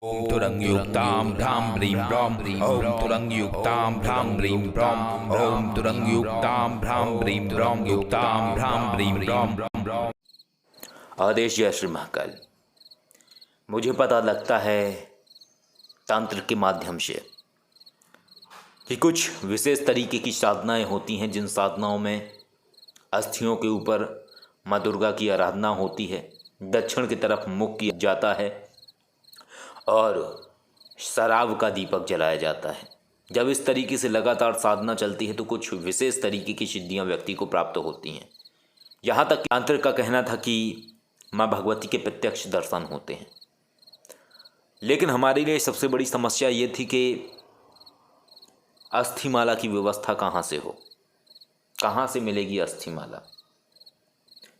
ओम तुरंगयुक्तां भ्रां ब्रीं ब्रौं ओम तुरंगयुक्तां भ्रां ब्रीं ब्रौं ओम तुरंगयुक्तां भ्रां ब्रीं ब्रौं युक्तां भ्रां ब्रीं ब्रौं। आदेश जय श्री महाकाल। मुझे पता लगता है तंत्र के माध्यम से कि कुछ विशेष तरीके की साधनाएं होती हैं, जिन साधनाओं में अस्थियों के ऊपर माँ दुर्गा की आराधना होती है, दक्षिण की तरफ मुख किया जाता है और शराब का दीपक जलाया जाता है। जब इस तरीके से लगातार साधना चलती है तो कुछ विशेष तरीके की सिद्धियां व्यक्ति को प्राप्त होती हैं। यहाँ तक तांत्रिक का कहना था कि माँ भगवती के प्रत्यक्ष दर्शन होते हैं। लेकिन हमारे लिए सबसे बड़ी समस्या ये थी कि अस्थिमाला की व्यवस्था कहाँ से हो, कहाँ से मिलेगी अस्थिमाला।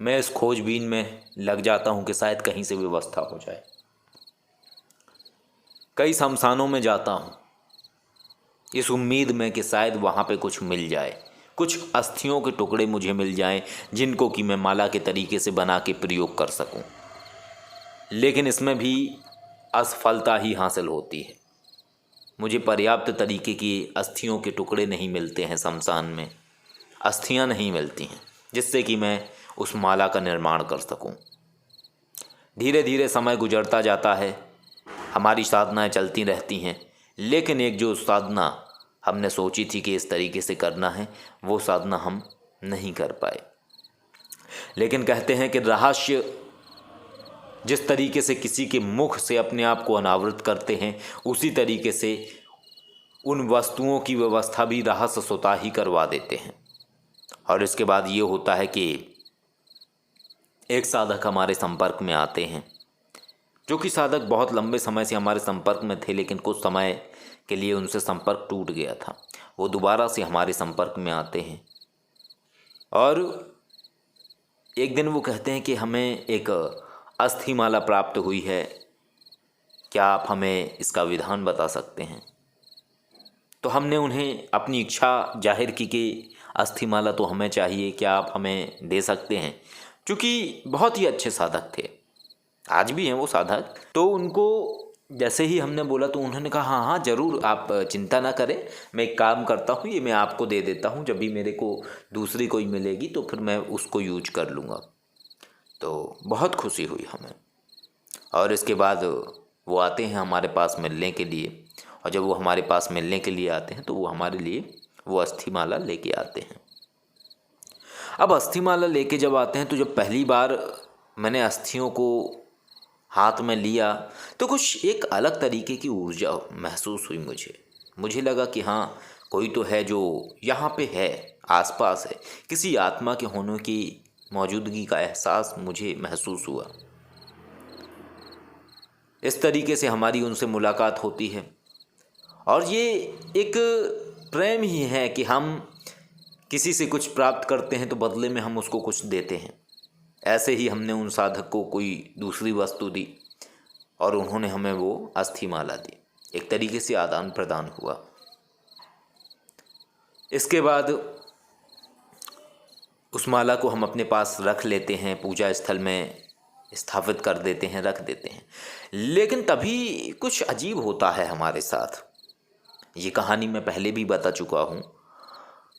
मैं इस खोजबीन में लग जाता हूँ कि शायद कहीं से व्यवस्था हो जाए। कई शमशानों में जाता हूँ इस उम्मीद में कि शायद वहाँ पे कुछ मिल जाए, कुछ अस्थियों के टुकड़े मुझे मिल जाएं जिनको कि मैं माला के तरीके से बना के प्रयोग कर सकूं। लेकिन इसमें भी असफलता ही हासिल होती है। मुझे पर्याप्त तरीके की अस्थियों के टुकड़े नहीं मिलते हैं, शमशान में अस्थियां नहीं मिलती हैं जिससे कि मैं उस माला का निर्माण कर सकूं। धीरे धीरे समय गुजरता जाता है, हमारी साधनाएं चलती रहती हैं, लेकिन एक जो साधना हमने सोची थी कि इस तरीके से करना है, वो साधना हम नहीं कर पाए। लेकिन कहते हैं कि रहस्य जिस तरीके से किसी के मुख से अपने आप को अनावृत करते हैं, उसी तरीके से उन वस्तुओं की व्यवस्था भी रहस्य स्वतः ही करवा देते हैं। और इसके बाद ये होता है कि एक साधक हमारे संपर्क में आते हैं, जो कि साधक बहुत लंबे समय से हमारे संपर्क में थे, लेकिन कुछ समय के लिए उनसे संपर्क टूट गया था। वो दोबारा से हमारे संपर्क में आते हैं और एक दिन वो कहते हैं कि हमें एक अस्थिमाला प्राप्त हुई है, क्या आप हमें इसका विधान बता सकते हैं। तो हमने उन्हें अपनी इच्छा जाहिर की कि अस्थिमाला तो हमें चाहिए, क्या आप हमें दे सकते हैं। क्योंकि बहुत ही अच्छे साधक थे, आज भी हैं वो साधक। तो उनको जैसे ही हमने बोला तो उन्होंने कहा हाँ हाँ ज़रूर, आप चिंता ना करें, मैं एक काम करता हूँ, ये मैं आपको दे देता हूँ, जब भी मेरे को दूसरी कोई मिलेगी तो फिर मैं उसको यूज कर लूँगा। तो बहुत खुशी हुई हमें। और इसके बाद वो आते हैं हमारे पास मिलने के लिए, और जब वो हमारे पास मिलने के लिए आते हैं तो वो हमारे लिए वो अस्थिमाला लेके आते हैं। अब अस्थिमाला लेके जब आते हैं तो जब पहली बार मैंने अस्थियों को हाथ में लिया तो कुछ एक अलग तरीके की ऊर्जा महसूस हुई मुझे लगा कि हाँ, कोई तो है जो यहाँ पे है, आसपास है। किसी आत्मा के होने की मौजूदगी का एहसास मुझे महसूस हुआ। इस तरीके से हमारी उनसे मुलाकात होती है और ये एक प्रेम ही है कि हम किसी से कुछ प्राप्त करते हैं तो बदले में हम उसको कुछ देते हैं। ऐसे ही हमने उन साधक को कोई दूसरी वस्तु दी और उन्होंने हमें वो अस्थिमाला दी। एक तरीके से आदान प्रदान हुआ। इसके बाद उस माला को हम अपने पास रख लेते हैं, पूजा स्थल में स्थापित कर देते हैं, रख देते हैं। लेकिन तभी कुछ अजीब होता है हमारे साथ। ये कहानी मैं पहले भी बता चुका हूँ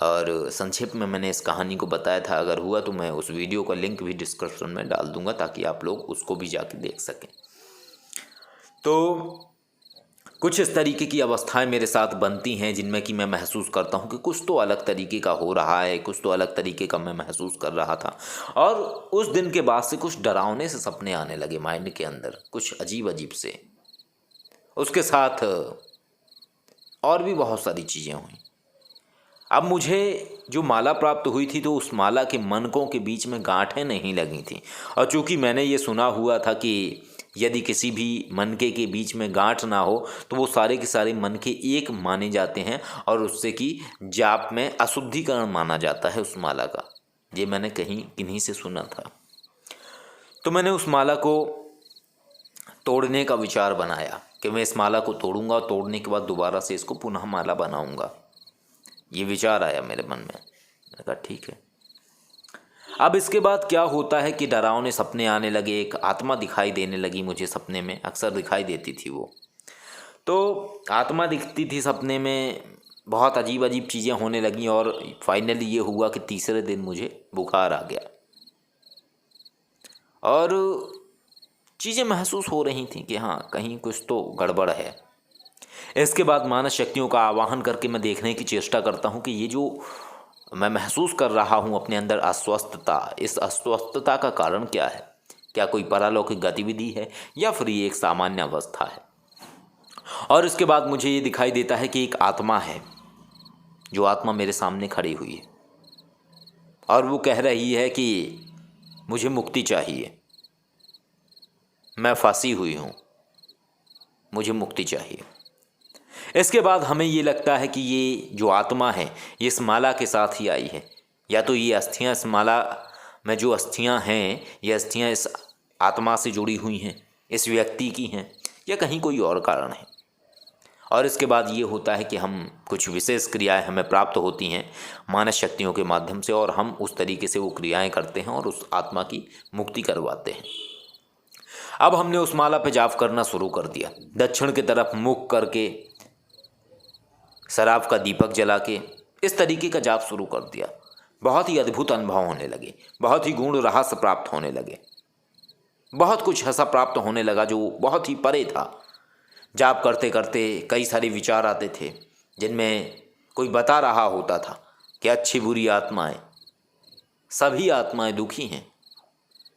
और संक्षेप में मैंने इस कहानी को बताया था। अगर हुआ तो मैं उस वीडियो का लिंक भी डिस्क्रिप्शन में डाल दूंगा ताकि आप लोग उसको भी जाके देख सकें। तो कुछ इस तरीके की अवस्थाएं मेरे साथ बनती हैं जिनमें कि मैं महसूस करता हूं कि कुछ तो अलग तरीके का हो रहा है, कुछ तो अलग तरीके का मैं महसूस कर रहा था। और उस दिन के बाद से कुछ डरावने से सपने आने लगे माइंड के अंदर, कुछ अजीब अजीब से। उसके साथ और भी बहुत सारी चीज़ें हुई। अब मुझे जो माला प्राप्त हुई थी तो उस माला के मनकों के बीच में गांठें नहीं लगी थी। और चूंकि मैंने ये सुना हुआ था कि यदि किसी भी मनके के बीच में गांठ ना हो तो वो सारे के सारे मनके एक माने जाते हैं और उससे कि जाप में अशुद्धिकरण माना जाता है उस माला का। ये मैंने कहीं किन्हीं से सुना था। तो मैंने उस माला को तोड़ने का विचार बनाया कि मैं इस माला को तोड़ूंगा और तोड़ने के बाद दोबारा से इसको पुनः माला बनाऊंगा। ये विचार आया मेरे मन में। मैंने कहा ठीक है। अब इसके बाद क्या होता है कि डरावने सपने आने लगे, एक आत्मा दिखाई देने लगी मुझे सपने में, अक्सर दिखाई देती थी वो। तो आत्मा दिखती थी सपने में, बहुत अजीब अजीब चीज़ें होने लगीं और फाइनली ये हुआ कि तीसरे दिन मुझे बुखार आ गया और चीज़ें महसूस हो रही थी कि हाँ कहीं कुछ तो गड़बड़ है। इसके बाद मानस शक्तियों का आवाहन करके मैं देखने की चेष्टा करता हूँ कि ये जो मैं महसूस कर रहा हूँ अपने अंदर अस्वस्थता, इस अस्वस्थता का कारण क्या है? क्या कोई परालौकिक गतिविधि है या फिर ये एक सामान्य अवस्था है? और इसके बाद मुझे ये दिखाई देता है कि एक आत्मा है, जो आत्मा मेरे सामने खड़ी हुई है और वो कह रही है कि मुझे मुक्ति चाहिए, मैं फंसी हुई हूँ, मुझे मुक्ति चाहिए। इसके बाद हमें ये लगता है कि ये जो आत्मा है ये इस माला के साथ ही आई है, या तो ये अस्थियाँ, इस माला में जो अस्थियाँ हैं ये अस्थियाँ इस आत्मा से जुड़ी हुई हैं, इस व्यक्ति की हैं, या कहीं कोई और कारण है। और इसके बाद ये होता है कि हम कुछ विशेष क्रियाएं हमें प्राप्त होती हैं मानस शक्तियों के माध्यम से और हम उस तरीके से वो क्रियाएं करते हैं और उस आत्मा की मुक्ति करवाते हैं। अब हमने उस माला पे जाप करना शुरू कर दिया, दक्षिण की तरफ मुख करके, शराब का दीपक जला के, इस तरीके का जाप शुरू कर दिया। बहुत ही अद्भुत अनुभव होने लगे, बहुत ही गूढ़ रहस्य प्राप्त होने लगे, बहुत कुछ ऐसा प्राप्त होने लगा जो बहुत ही परे था। जाप करते करते कई सारे विचार आते थे जिनमें कोई बता रहा होता था कि अच्छी बुरी आत्माएं, सभी आत्माएं दुखी हैं,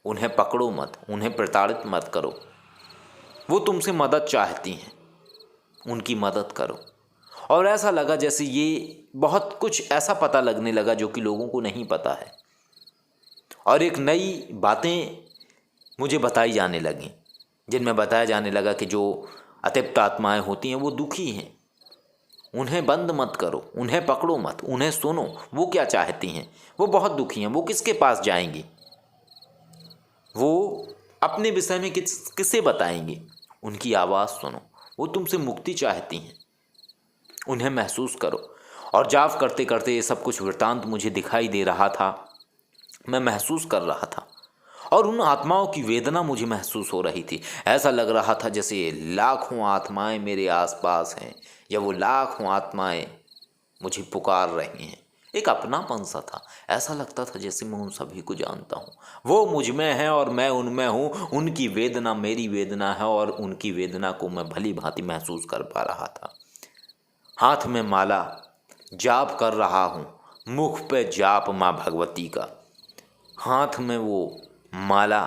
उन्हें पकड़ो मत, उन्हें प्रताड़ित मत करो, वो तुमसे मदद चाहती हैं, उनकी मदद करो। और ऐसा लगा जैसे ये बहुत कुछ ऐसा पता लगने लगा जो कि लोगों को नहीं पता है और एक नई बातें मुझे बताई जाने लगीं, जिनमें बताया जाने लगा कि जो अतिप्त आत्माएं होती हैं वो दुखी हैं, उन्हें बंद मत करो, उन्हें पकड़ो मत, उन्हें सुनो, वो क्या चाहती हैं, वो बहुत दुखी हैं, वो किसके पास जाएंगी, वो अपने विषय में किसे बताएंगी, उनकी आवाज़ सुनो, वो तुमसे मुक्ति चाहती हैं, उन्हें महसूस करो। और जाप करते करते ये सब कुछ वृतांत मुझे दिखाई दे रहा था, मैं महसूस कर रहा था और उन आत्माओं की वेदना मुझे महसूस हो रही थी। ऐसा लग रहा था जैसे लाखों आत्माएं मेरे आसपास हैं या वो लाखों आत्माएं मुझे पुकार रही हैं। एक अपनापन सा था, ऐसा लगता था जैसे मैं उन सभी को जानता हूँ, वो मुझ में है और मैं उनमें हूँ, उनकी वेदना मेरी वेदना है और उनकी वेदना को मैं भली भांति महसूस कर पा रहा था। हाथ में माला, जाप कर रहा हूँ, मुख पे जाप माँ भगवती का, हाथ में वो माला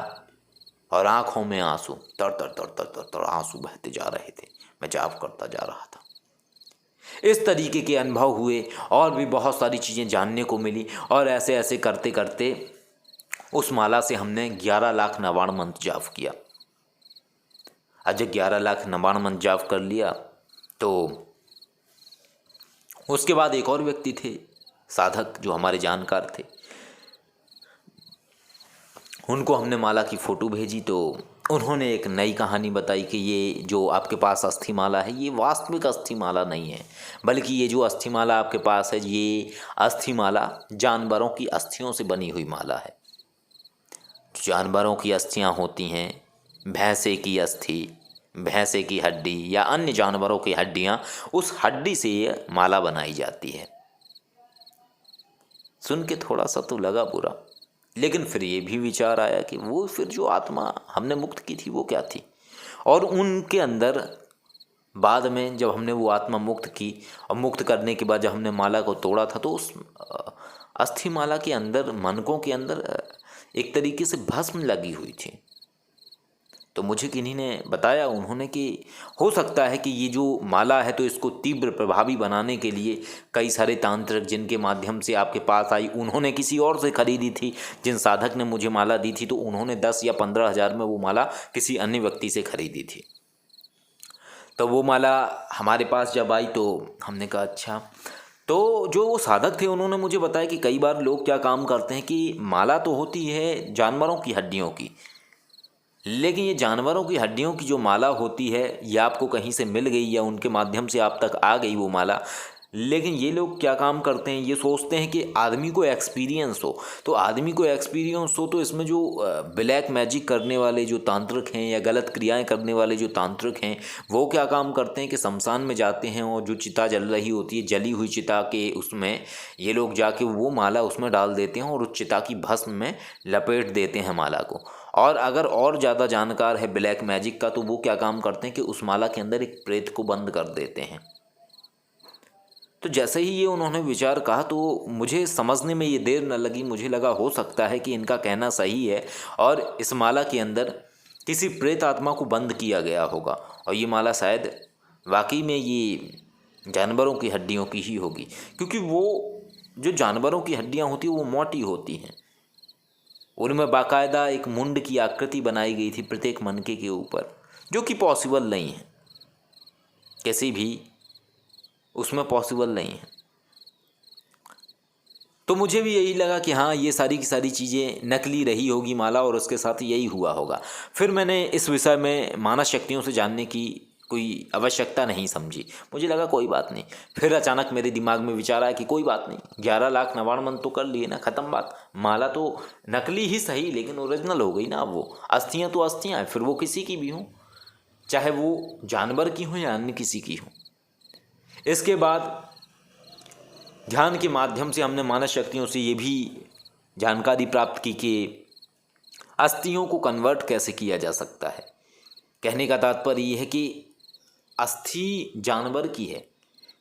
और आंखों में आंसू, तर तर तर तर तर तर आंसू बहते जा रहे थे। मैं जाप करता जा रहा था। इस तरीके के अनुभव हुए और भी बहुत सारी चीज़ें जानने को मिली और ऐसे ऐसे करते करते उस माला से हमने 11 लाख नवाण मंत्र जाप किया। अब जब 11 लाख नवाण मंत्र जाप कर लिया तो उसके बाद एक और व्यक्ति थे, साधक, जो हमारे जानकार थे, उनको हमने माला की फ़ोटो भेजी तो उन्होंने एक नई कहानी बताई कि ये जो आपके पास अस्थि माला है ये वास्तविक अस्थि माला नहीं है, बल्कि ये जो अस्थि माला आपके पास है ये अस्थि माला जानवरों की अस्थियों से बनी हुई माला है। जानवरों की अस्थियाँ होती हैं, भैंसे की अस्थि, भैंसे की हड्डी या अन्य जानवरों की हड्डियाँ, उस हड्डी से ये माला बनाई जाती है। सुन के थोड़ा सा तो लगा बुरा, लेकिन फिर ये भी विचार आया कि वो फिर जो आत्मा हमने मुक्त की थी वो क्या थी। और उनके अंदर बाद में जब हमने वो आत्मा मुक्त की और मुक्त करने के बाद जब हमने माला को तोड़ा था तो उस अस्थि माला के अंदर, मनकों के अंदर एक तरीके से भस्म लगी हुई थी। तो मुझे किन्हीं ने बताया, उन्होंने, कि हो सकता है कि ये जो माला है तो इसको तीव्र प्रभावी बनाने के लिए कई सारे तांत्रिक जिनके माध्यम से आपके पास आई, उन्होंने किसी और से खरीदी थी। जिन साधक ने मुझे माला दी थी तो उन्होंने 10 या 15 हज़ार में वो माला किसी अन्य व्यक्ति से खरीदी थी। तो वो माला हमारे पास जब आई तो हमने कहा अच्छा। तो जो वो साधक थे उन्होंने मुझे बताया कि कई बार लोग क्या काम करते हैं कि माला तो होती है जानवरों की हड्डियों की, लेकिन ये जानवरों की हड्डियों की जो माला होती है ये आपको कहीं से मिल गई या उनके माध्यम से आप तक आ गई वो माला, लेकिन ये लोग क्या काम करते हैं, ये सोचते हैं कि आदमी को एक्सपीरियंस हो। तो आदमी को एक्सपीरियंस हो तो इसमें जो ब्लैक मैजिक करने वाले जो तांत्रिक हैं या गलत क्रियाएं करने वाले जो तांत्रिक हैं, वो क्या काम करते हैं कि शमशान में जाते हैं और जो चिता जल रही होती है, जली हुई चिता के उसमें ये लोग जाके वो माला उसमें डाल देते हैं और उस चिता की भस्म में लपेट देते हैं माला को। और अगर और ज़्यादा जानकार है ब्लैक मैजिक का तो वो क्या काम करते हैं कि उस माला के अंदर एक प्रेत को बंद कर देते हैं। तो जैसे ही ये उन्होंने विचार कहा तो मुझे समझने में ये देर न लगी। मुझे लगा हो सकता है कि इनका कहना सही है और इस माला के अंदर किसी प्रेत आत्मा को बंद किया गया होगा और ये माला शायद वाकई में ये जानवरों की हड्डियों की ही होगी, क्योंकि वो जो जानवरों की हड्डियाँ होती हैं वो मोटी होती हैं। उनमें बाकायदा एक मुंड की आकृति बनाई गई थी प्रत्येक मनके के ऊपर, जो कि पॉसिबल नहीं है, किसी भी उसमें पॉसिबल नहीं है। तो मुझे भी यही लगा कि हाँ, ये सारी की सारी चीज़ें नकली रही होगी माला और उसके साथ यही हुआ होगा। फिर मैंने इस विषय में मानस शक्तियों से जानने की कोई आवश्यकता नहीं समझी। मुझे लगा कोई बात नहीं। फिर अचानक मेरे दिमाग में विचार आया कि कोई बात नहीं, 11 लाख नवाणमन तो कर लिए ना, ख़त्म बात। माला तो नकली ही सही लेकिन ओरिजिनल हो गई ना। अब वो अस्थियाँ तो अस्थियाँ हैं, फिर वो किसी की भी हों, चाहे वो जानवर की हों या अन्य किसी की हों। इसके बाद ध्यान के माध्यम से हमने मानस शक्तियों से ये भी जानकारी प्राप्त की कि अस्थियों को कन्वर्ट कैसे किया जा सकता है। कहने का तात्पर्य ये है कि अस्थि जानवर की है,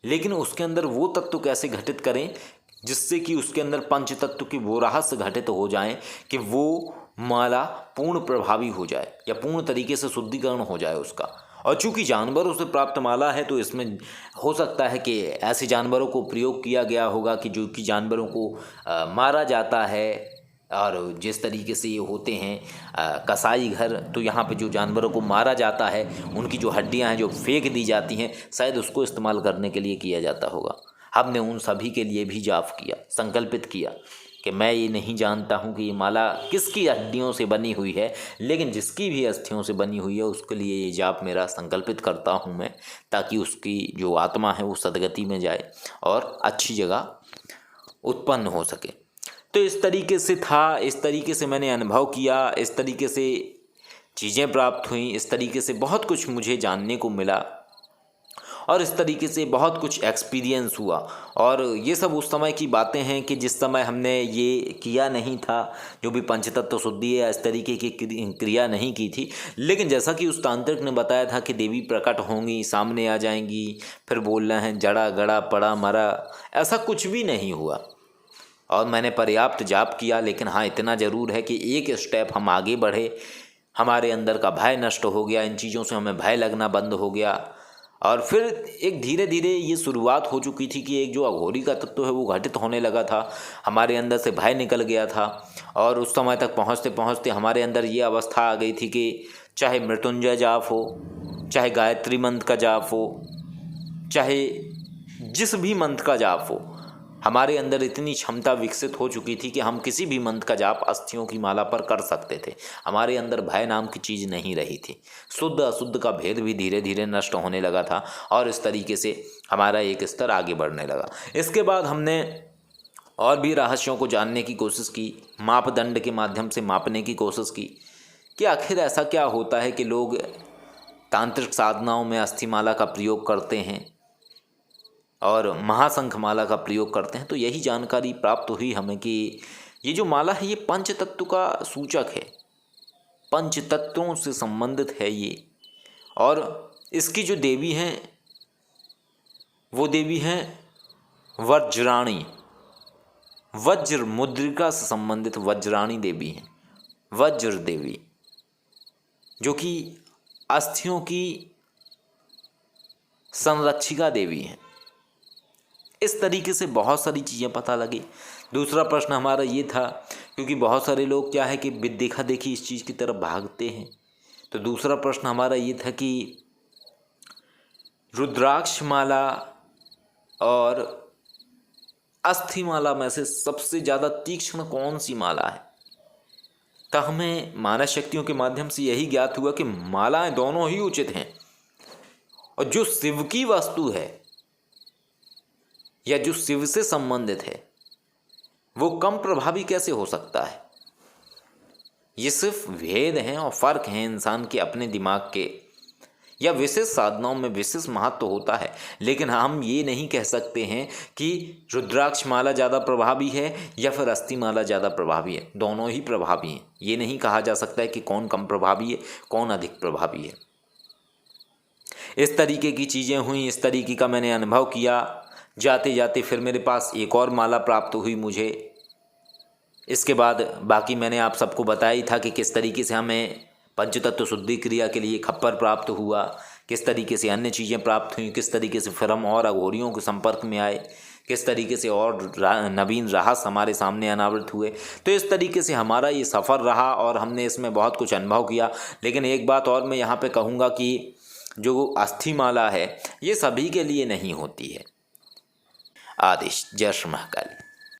लेकिन उसके अंदर वो तत्व कैसे घटित करें जिससे कि उसके अंदर पंच तत्व के वो रहस्य घटित हो जाएं कि वो माला पूर्ण प्रभावी हो जाए या पूर्ण तरीके से शुद्धिकरण हो जाए उसका। और चूंकि जानवरों से प्राप्त माला है तो इसमें हो सकता है कि ऐसे जानवरों को प्रयोग किया गया होगा कि जो कि जानवरों को मारा जाता है। और जिस तरीके से ये होते हैं कसाई घर, तो यहाँ पे जो जानवरों को मारा जाता है उनकी जो हड्डियाँ हैं जो फेंक दी जाती हैं, शायद उसको इस्तेमाल करने के लिए किया जाता होगा। हमने उन सभी के लिए भी जाप किया, संकल्पित किया कि मैं ये नहीं जानता हूँ कि ये माला किसकी हड्डियों से बनी हुई है, लेकिन जिसकी भी अस्थियों से बनी हुई है उसके लिए ये जाप मेरा संकल्पित करता हूँ मैं, ताकि उसकी जो आत्मा है वो सदगति में जाए और अच्छी जगह उत्पन्न हो सके। तो इस तरीके से था, इस तरीके से मैंने अनुभव किया, इस तरीके से चीज़ें प्राप्त हुई, इस तरीके से बहुत कुछ मुझे जानने को मिला और इस तरीके से बहुत कुछ एक्सपीरियंस हुआ। और ये सब उस समय की बातें हैं कि जिस समय हमने ये किया नहीं था, जो भी पंचतत्व शुद्धि है इस तरीके की क्रिया नहीं की थी। लेकिन जैसा कि उस तांत्रिक ने बताया था कि देवी प्रकट होंगी, सामने आ जाएंगी, फिर बोल रहे हैं जड़ा गड़ा पड़ा मरा, ऐसा कुछ भी नहीं हुआ। और मैंने पर्याप्त जाप किया, लेकिन हाँ इतना ज़रूर है कि एक स्टेप हम आगे बढ़े, हमारे अंदर का भय नष्ट हो गया, इन चीज़ों से हमें भय लगना बंद हो गया। और फिर एक धीरे धीरे ये शुरुआत हो चुकी थी कि एक जो अघोरी का तत्व है वो घटित होने लगा था, हमारे अंदर से भय निकल गया था। और उस समय तक पहुँचते पहुँचते हमारे अंदर ये अवस्था आ गई थी कि चाहे मृत्युंजय जाप हो, चाहे गायत्री मंत्र का जाप हो, चाहे जिस भी मंत्र का जाप हो, हमारे अंदर इतनी क्षमता विकसित हो चुकी थी कि हम किसी भी मंत्र का जाप अस्थियों की माला पर कर सकते थे। हमारे अंदर भय नाम की चीज़ नहीं रही थी। शुद्ध अशुद्ध का भेद भी धीरे धीरे नष्ट होने लगा था और इस तरीके से हमारा एक स्तर आगे बढ़ने लगा। इसके बाद हमने और भी रहस्यों को जानने की कोशिश की, मापदंड के माध्यम से मापने की कोशिश की कि आखिर ऐसा क्या होता है कि लोग तांत्रिक साधनाओं में अस्थिमाला का प्रयोग करते हैं और महाशंख माला का प्रयोग करते हैं। तो यही जानकारी प्राप्त हुई हमें कि ये जो माला है ये पंच तत्व का सूचक है, पंच तत्वों से संबंधित है ये। और इसकी जो देवी हैं वो देवी हैं वज्राणी, वज्र मुद्रिका से संबंधित वज्राणी देवी हैं, वज्र देवी, जो कि अस्थियों की संरक्षिका देवी हैं। इस तरीके से बहुत सारी चीज़ें पता लगी। दूसरा प्रश्न हमारा ये था, क्योंकि बहुत सारे लोग क्या है कि देखा देखी इस चीज़ की तरफ भागते हैं, तो दूसरा प्रश्न हमारा ये था कि रुद्राक्ष माला और अस्थि माला में से सबसे ज़्यादा तीक्ष्ण कौन सी माला है। तो हमें मानस शक्तियों के माध्यम से यही ज्ञात हुआ कि मालाएं दोनों ही उचित हैं, और जो शिव की वस्तु है या जो शिव से संबंधित है वो कम प्रभावी कैसे हो सकता है? ये सिर्फ भेद हैं और फर्क हैं इंसान के अपने दिमाग के, या विशेष साधनाओं में विशेष महत्व होता है। लेकिन हम ये नहीं कह सकते हैं कि रुद्राक्ष माला ज़्यादा प्रभावी है या फिर अस्थि माला ज़्यादा प्रभावी है। दोनों ही प्रभावी हैं। ये नहीं कहा जा सकता है कि कौन कम प्रभावी है, कौन अधिक प्रभावी है। इस तरीके की चीज़ें हुई, इस तरीके का मैंने अनुभव किया। जाते जाते फिर मेरे पास एक और माला प्राप्त हुई मुझे। इसके बाद बाकी मैंने आप सबको बताया ही था कि किस तरीके से हमें पंचतत्व शुद्धि क्रिया के लिए खप्पर प्राप्त हुआ, किस तरीके से अन्य चीज़ें प्राप्त हुई, किस तरीके से फिर हम और अघोरियों के संपर्क में आए, किस तरीके से और नवीन रहस्य हमारे सामने अनावृत हुए। तो इस तरीके से हमारा ये सफ़र रहा और हमने इसमें बहुत कुछ अनुभव किया। लेकिन एक बात और मैं यहाँ पे कहूँगा कि जो अस्थि माला है ये सभी के लिए नहीं होती है। आदेश। जय श्री महाकाली।